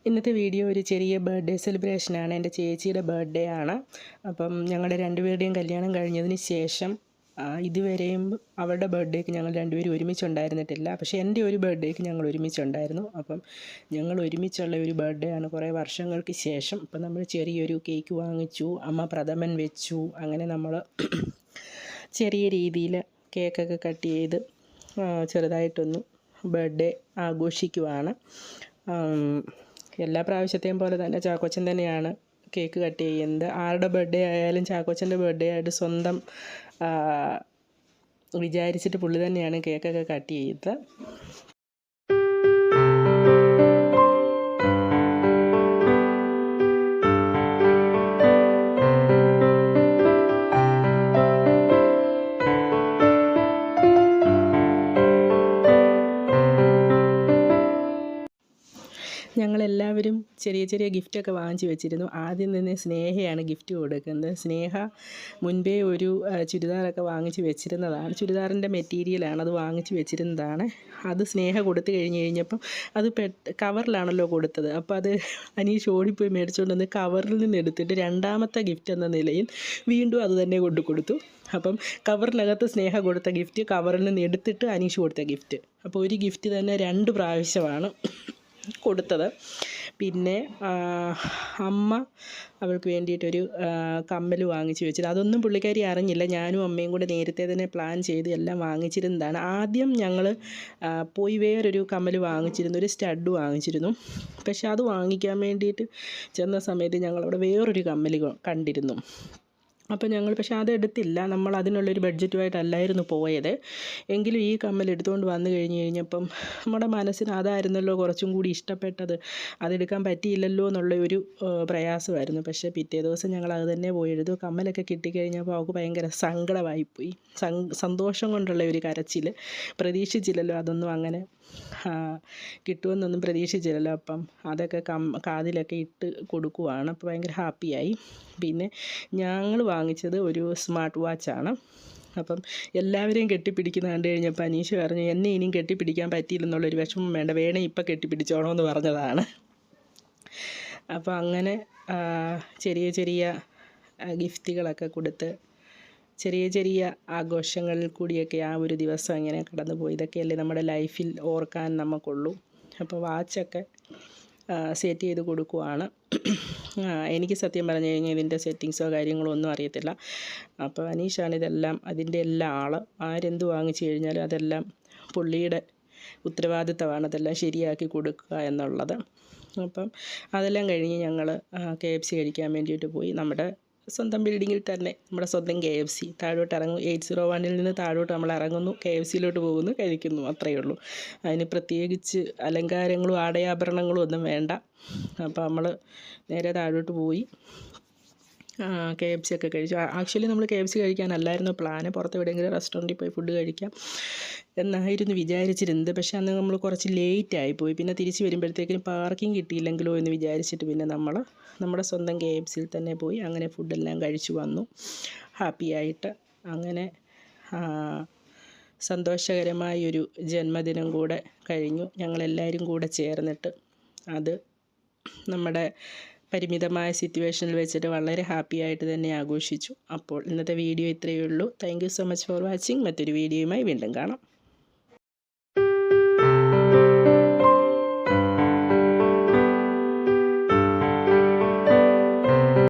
ഇന്നത്തെ വീഡിയോ ഒരു ചെറിയ ബർത്ത്ഡേ സെലിബ്രേഷനാണ്. എൻ്റെ ചേച്ചിയുടെ ബർത്ത്ഡേ ആണ്. അപ്പം ഞങ്ങളുടെ രണ്ടുപേരുടെയും കല്യാണം കഴിഞ്ഞതിന് ശേഷം ഇതുവരെയും അവളുടെ ബർത്ത്ഡേക്ക് ഞങ്ങൾ രണ്ടുപേരും ഒരുമിച്ചുണ്ടായിരുന്നിട്ടില്ല. പക്ഷേ എൻ്റെ ഒരു ബർത്ത്ഡേക്ക് ഞങ്ങൾ ഒരുമിച്ചുണ്ടായിരുന്നു. അപ്പം ഞങ്ങൾ ഒരുമിച്ചുള്ള ഒരു ബർത്ത്ഡേ ആണ് കുറേ വർഷങ്ങൾക്ക് ശേഷം. അപ്പം നമ്മൾ ചെറിയൊരു കേക്ക് വാങ്ങിച്ചു, അമ്മ പ്രഥമൻ വെച്ചു. അങ്ങനെ നമ്മൾ ചെറിയ രീതിയിൽ കേക്കൊക്കെ കട്ട് ചെയ്ത് ചെറുതായിട്ടൊന്ന് ബർത്ത്ഡേ ആഘോഷിക്കുവാണ്. എല്ലാ പ്രാവശ്യത്തെയും പോലെ തന്നെ ചാക്കോച്ചൻ തന്നെയാണ് കേക്ക് കട്ട് ചെയ്യുന്നത്. ആരുടെ ബർത്ത്ഡേ ആയാലും ചാക്കോച്ചൻ്റെ ബർത്ത്ഡേ ആയിട്ട് സ്വന്തം വിചാരിച്ചിട്ട് പുള്ളി തന്നെയാണ് കേക്കൊക്കെ കട്ട് ചെയ്തത്. ഞങ്ങളെല്ലാവരും ചെറിയ ചെറിയ ഗിഫ്റ്റൊക്കെ വാങ്ങിച്ച് വെച്ചിരുന്നു. ആദ്യം തന്നെ സ്നേഹയാണ് ഗിഫ്റ്റ് കൊടുക്കുന്നത്. സ്നേഹ മുൻപേ ഒരു ചുരിദാറൊക്കെ വാങ്ങിച്ച് വെച്ചിരുന്നതാണ്. ചുരിദാറിൻ്റെ മെറ്റീരിയലാണ്, അത് വാങ്ങിച്ച് വെച്ചിരുന്നതാണ്. അത് സ്നേഹ കൊടുത്തു കഴിഞ്ഞപ്പം അത് കവറിലാണല്ലോ കൊടുത്തത്. അപ്പോൾ അത് അനീഷ് ഓടിപ്പോയി മേടിച്ചുകൊണ്ട് വന്ന് കവറിൽ നിന്ന് എടുത്തിട്ട് രണ്ടാമത്തെ ഗിഫ്റ്റ് എന്ന നിലയിൽ വീണ്ടും അത് തന്നെ കൊണ്ടു കൊടുത്തു. അപ്പം കവറിനകത്ത് സ്നേഹ കൊടുത്ത ഗിഫ്റ്റ് കവറിൽ നിന്ന് എടുത്തിട്ട് അനീഷ് കൊടുത്ത ഗിഫ്റ്റ്. അപ്പോൾ ഒരു ഗിഫ്റ്റ് തന്നെ 2 പ്രാവശ്യമാണ് കൊടുത്തത്. പിന്നെ അമ്മ അവൾക്ക് വേണ്ടിയിട്ടൊരു കമ്മൽ വാങ്ങിച്ച് വെച്ചത്. അതൊന്നും പുള്ളിക്കാരി അറിഞ്ഞില്ല. ഞാനും അമ്മയും കൂടെ നേരത്തെ തന്നെ പ്ലാൻ ചെയ്ത് എല്ലാം വാങ്ങിച്ചിരുന്നതാണ്. ആദ്യം ഞങ്ങൾ പോയി വേറൊരു കമ്മൽ വാങ്ങിച്ചിരുന്നു, ഒരു സ്റ്റഡ് വാങ്ങിച്ചിരുന്നു. പക്ഷെ അത് വാങ്ങിക്കാൻ വേണ്ടിയിട്ട് ചെന്ന സമയത്ത് ഞങ്ങളവിടെ വേറൊരു കമ്മൽ കണ്ടിരുന്നു. അപ്പോൾ ഞങ്ങൾ പക്ഷേ അതെടുത്തില്ല. നമ്മൾ അതിനുള്ളൊരു ബഡ്ജറ്റുമായിട്ടല്ലായിരുന്നു പോയത്. എങ്കിലും ഈ കമ്മൽ എടുത്തുകൊണ്ട് വന്നു കഴിഞ്ഞപ്പം നമ്മുടെ മനസ്സിന് അതായിരുന്നല്ലോ കുറച്ചും കൂടി ഇഷ്ടപ്പെട്ടത്. അതെടുക്കാൻ പറ്റിയില്ലല്ലോ എന്നുള്ള ഒരു പ്രയാസമായിരുന്നു. പക്ഷേ പിറ്റേ ദിവസം ഞങ്ങൾ അത് തന്നെ പോയി എടുത്തു. കമ്മലൊക്കെ കിട്ടിക്കഴിഞ്ഞപ്പോൾ അവൾക്ക് ഭയങ്കര സങ്കടമായിപ്പോയി. സന്തോഷം കൊണ്ടുള്ള ഒരു കരച്ചിൽ. പ്രതീക്ഷിച്ചില്ലല്ലോ അതൊന്നും അങ്ങനെ കിട്ടുമെന്നൊന്നും പ്രതീക്ഷിച്ചില്ലല്ലോ. അപ്പം അതൊക്കെ കാതിലൊക്കെ ഇട്ട് കൊടുക്കുവാണ്. അപ്പോൾ ഭയങ്കര ഹാപ്പിയായി. പിന്നെ ഞങ്ങൾ വാങ്ങിച്ചത് ഒരു സ്മാർട്ട് വാച്ചാണ്. അപ്പം എല്ലാവരെയും കെട്ടിപ്പിടിക്കുന്ന കണ്ടു കഴിഞ്ഞപ്പോൾ അനീഷ് പറഞ്ഞു, എന്നെ ഇനിയും കെട്ടിപ്പിടിക്കാൻ പറ്റിയില്ലെന്നുള്ളൊരു വിഷമം വേണ്ട, വേണേ ഇപ്പം കെട്ടിപ്പിടിച്ചോണോ എന്ന് പറഞ്ഞതാണ്. അപ്പോൾ അങ്ങനെ ചെറിയ ചെറിയ ഗിഫ്റ്റുകളൊക്കെ കൊടുത്ത് ചെറിയ ചെറിയ ആഘോഷങ്ങളിൽ കൂടിയൊക്കെ ആ ഒരു ദിവസം ഇങ്ങനെ കടന്നുപോയി. ഇതൊക്കെയല്ലേ നമ്മുടെ ലൈഫിൽ ഓർക്കാൻ നമുക്കുള്ളൂ. അപ്പോൾ വാച്ചൊക്കെ സെറ്റ് ചെയ്ത് കൊടുക്കുവാണ്. എനിക്ക് സത്യം പറഞ്ഞു കഴിഞ്ഞാൽ ഇതിൻ്റെ സെറ്റിങ്സോ കാര്യങ്ങളോ ഒന്നും അറിയത്തില്ല. അപ്പോൾ അനീഷാണ് ഇതെല്ലാം, അതിൻ്റെ എല്ലാ ആൾ. ആരെന്ത് വാങ്ങിച്ചു കഴിഞ്ഞാലും അതെല്ലാം പുള്ളിയുടെ ഉത്തരവാദിത്തമാണ് അതെല്ലാം ശരിയാക്കി കൊടുക്കുക എന്നുള്ളത്. അപ്പം അതെല്ലാം കഴിഞ്ഞ് ഞങ്ങൾ KFC കഴിക്കാൻ വേണ്ടിയിട്ട് പോയി. നമ്മുടെ സ്വന്തം ബിൽഡിങ്ങിൽ തന്നെ നമ്മുടെ സ്വന്തം KFC. താഴോട്ട് ഇറങ്ങും, 801-ൽ നിന്ന് താഴോട്ട് നമ്മൾ ഇറങ്ങുന്നു, KFCയിലോട്ട് പോകുന്നു, കഴിക്കുന്നു, അത്രയേ ഉള്ളൂ. അതിന് പ്രത്യേകിച്ച് അലങ്കാരങ്ങളും ആടയാഭരണങ്ങളും ഒന്നും വേണ്ട. അപ്പോൾ നമ്മൾ നേരെ താഴോട്ട് പോയി KFC ഒക്കെ കഴിച്ചു. ആക്ച്വലി നമ്മൾ KFC കഴിക്കാനല്ലായിരുന്നു പ്ലാന്. പുറത്ത് എവിടെയെങ്കിലും റെസ്റ്റോറൻറ്റിൽ പോയി ഫുഡ് കഴിക്കാം എന്നായിരുന്നു വിചാരിച്ചിരുന്നത്. പക്ഷേ അന്ന് നമ്മൾ കുറച്ച് ലേറ്റായിപ്പോയി. പിന്നെ തിരിച്ച് വരുമ്പോഴത്തേക്കിന് പാർക്കിംഗ് കിട്ടിയില്ലെങ്കിലോ എന്ന് വിചാരിച്ചിട്ട് പിന്നെ നമ്മൾ നമ്മുടെ സ്വന്തം KFCയിൽ തന്നെ പോയി അങ്ങനെ ഫുഡെല്ലാം കഴിച്ചു വന്നു ഹാപ്പിയായിട്ട്. അങ്ങനെ സന്തോഷകരമായൊരു ജന്മദിനം കൂടെ കഴിഞ്ഞു. ഞങ്ങളെല്ലാവരും കൂടെ ചേർന്നിട്ട് അത് നമ്മുടെ പരിമിതമായ സിറ്റുവേഷനിൽ വെച്ചിട്ട് വളരെ ഹാപ്പിയായിട്ട് തന്നെ ആഘോഷിച്ചു. അപ്പോൾ ഇന്നത്തെ വീഡിയോ ഇത്രയേ ഉള്ളൂ. Thank you so much for watching. മറ്റൊരു വീഡിയോയുമായി വീണ്ടും കാണാം.